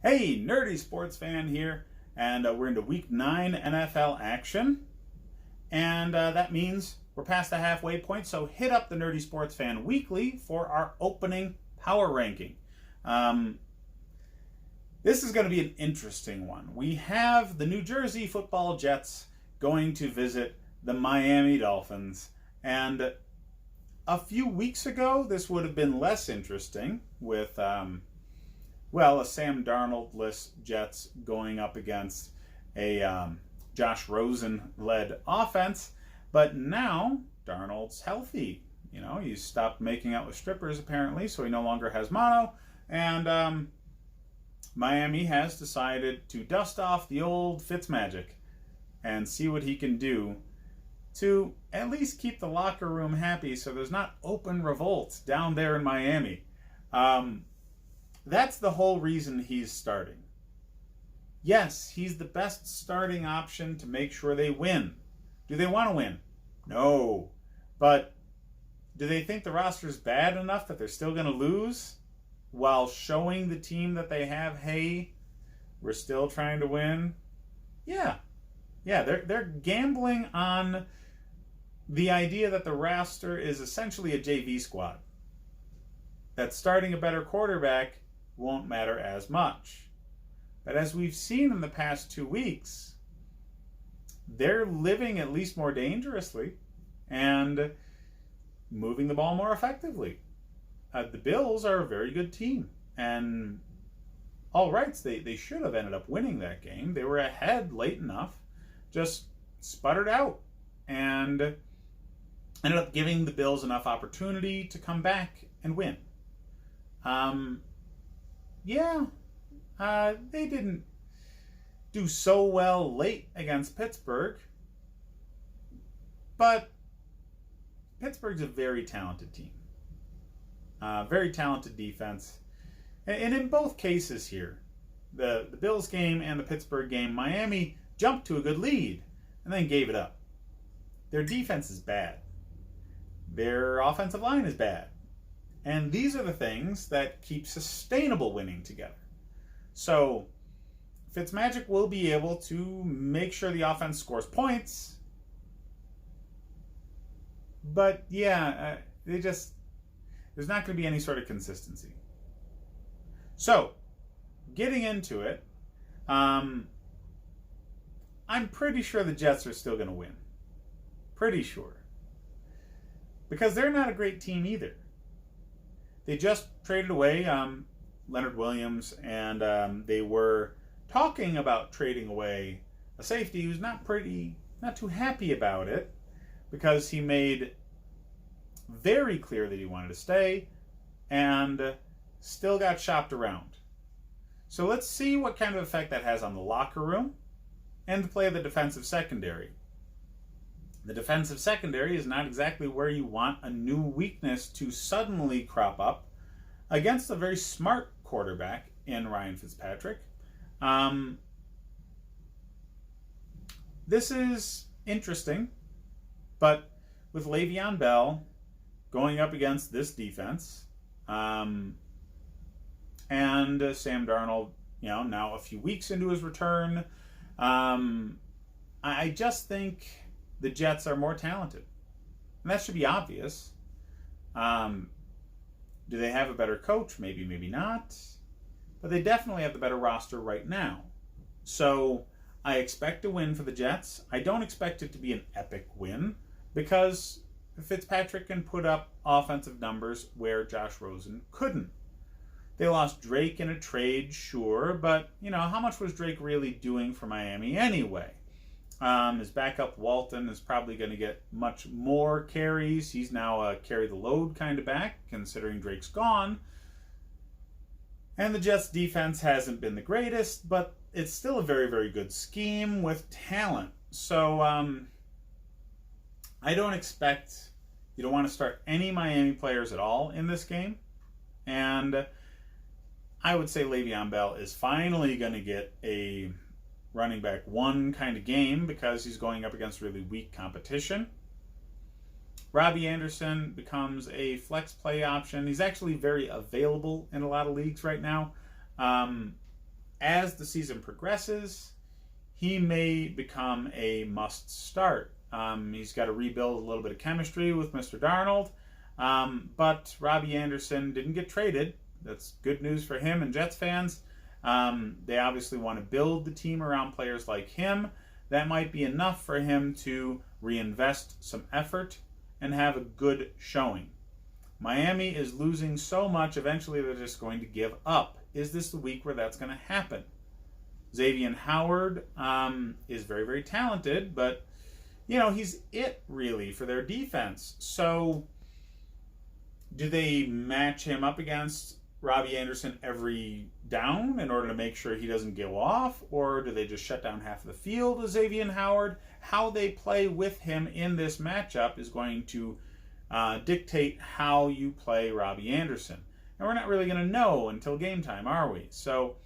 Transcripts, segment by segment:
Hey, nerdy sports fan here, and we're into week 9 NFL action, and that means we're past the halfway point, so hit up the Nerdy Sports Fan Weekly for our opening power ranking. This is going to be an interesting one. We have the New Jersey Football Jets going to visit the Miami Dolphins, and a few weeks ago this would have been less interesting with a Sam Darnold-less Jets going up against a Josh Rosen-led offense. But now Darnold's healthy. You know, he stopped making out with strippers apparently, so he no longer has mono. And Miami has decided to dust off the old Fitzmagic and see what he can do to at least keep the locker room happy so there's not open revolt down there in Miami. That's the whole reason he's starting. Yes, he's the best starting option to make sure they win. Do they want to win? No. But do they think the roster is bad enough that they're still going to lose while showing the team that they have, hey, we're still trying to win? Yeah. Yeah, they're gambling on the idea that the roster is essentially a JV squad. That starting a better quarterback won't matter as much. But as we've seen in the past 2 weeks, they're living at least more dangerously and moving the ball more effectively. The Bills are a very good team, and all rights, they should have ended up winning that game. They were ahead late enough, just sputtered out, and ended up giving the Bills enough opportunity to come back and win. They didn't do so well late against Pittsburgh, but Pittsburgh's a very talented team. Very talented defense. And in both cases here, the Bills game and the Pittsburgh game, Miami jumped to a good lead and then gave it up. Their defense is bad. Their offensive line is bad. And these are the things that keep sustainable winning together. So Fitzmagic will be able to make sure the offense scores points. But there's not going to be any sort of consistency. So, getting into it, I'm pretty sure the Jets are still going to win. Pretty sure. Because they're not a great team either. They just traded away Leonard Williams, and they were talking about trading away a safety who's not too happy about it, because he made very clear that he wanted to stay and still got shopped around. So let's see what kind of effect that has on the locker room and the play of the defensive secondary. The defensive secondary is not exactly where you want a new weakness to suddenly crop up against a very smart quarterback in Ryan Fitzpatrick. This is interesting, but with Le'Veon Bell going up against this defense, and Sam Darnold, now a few weeks into his return, I just think the Jets are more talented. And that should be obvious. Do they have a better coach? Maybe, maybe not. But they definitely have the better roster right now. So I expect a win for the Jets. I don't expect it to be an epic win, because Fitzpatrick can put up offensive numbers where Josh Rosen couldn't. They lost Drake in a trade, sure, but how much was Drake really doing for Miami anyway? His backup Walton is probably going to get much more carries. He's now a carry the load kind of back, considering Drake's gone. And the Jets' defense hasn't been the greatest, but it's still a very, very good scheme with talent. So I don't expect you to want to start any Miami players at all in this game. And I would say Le'Veon Bell is finally going to get a running back one kind of game because he's going up against really weak competition. Robbie Anderson becomes a flex play option. He's actually very available in a lot of leagues right now. as the season progresses, he may become a must start. He's got to rebuild a little bit of chemistry with Mr. Darnold, but Robbie Anderson didn't get traded. That's good news for him and Jets fans. They obviously want to build the team around players like him. That might be enough for him to reinvest some effort and have a good showing. Miami is losing so much, eventually they're just going to give up. Is this the week where that's going to happen? Xavier Howard is very, very talented, but, he's it, really, for their defense. So, do they match him up against Robbie Anderson every down in order to make sure he doesn't go off? Or do they just shut down half of the field with Xavier Howard? How they play with him in this matchup is going to dictate how you play Robbie Anderson. And we're not really going to know until game time, are we? So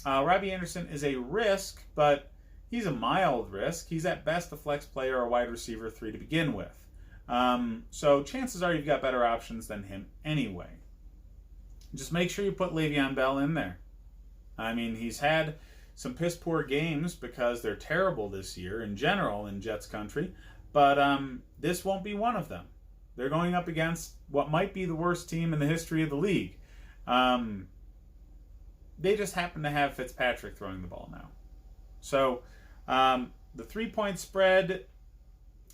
Robbie Anderson is a risk, but he's a mild risk. He's at best a flex player or wide receiver 3 to begin with. So chances are you've got better options than him anyway. Just make sure you put Le'Veon Bell in there. I mean, he's had some piss-poor games because they're terrible this year in general in Jets country, but this won't be one of them. They're going up against what might be the worst team in the history of the league. They just happen to have Fitzpatrick throwing the ball now. So the 3-point spread,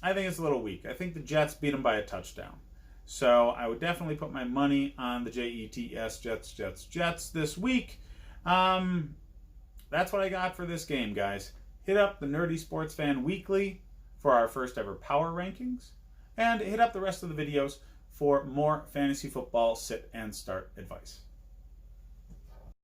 I think it's a little weak. I think the Jets beat them by a touchdown. So I would definitely put my money on the Jets, Jets this week. That's what I got for this game, guys. Hit up the Nerdy Sports Fan Weekly for our first ever power rankings. And hit up the rest of the videos for more fantasy football sit and start advice.